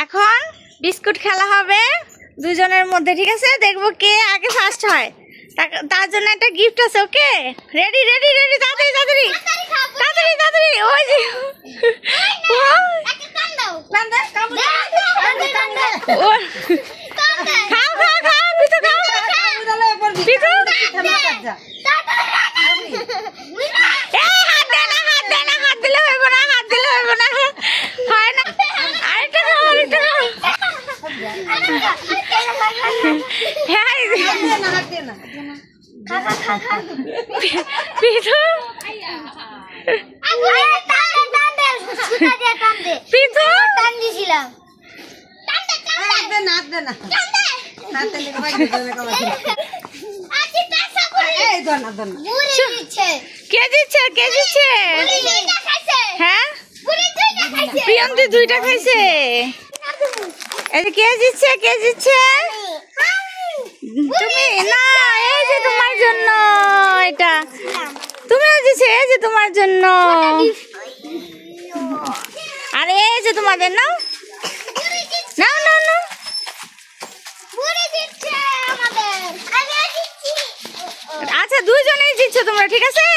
এখন বিস্কুট খেলা হবে দুজনের মধ্যে, ঠিক আছে? দেখবো কে আগে ফার্স্ট হয়। তার জন্য একটা গিফট আছে। ওকে, রেডি রেডি রেডি, তাড়াতাড়ি তাড়াতাড়ি তাড়াতাড়ি তাড়াতাড়ি। ওই যে খাও খাও খাও, পিঠু খাও, পিঠু। হাত দিলে হইব না, হাত দিলে হইব না, হয় না। আরেকটা খাও, আরেকটা খাও। পিঠু কে দিচ্ছে, কে দিচ্ছে? হ্যাঁ, প্রিয়ন্তি দুইটা খাইছে। কে দিচ্ছে, কে দিচ্ছে? তুমি না, এই যে তোমার জন্য এটা। তুমিও দিচ্ছে, এই যে তোমার জন্য। আরে এই যে তোমাদের, নাও নাও নাও নাও। আচ্ছা, দুইজনেই দিচ্ছ তোমরা, ঠিক আছে?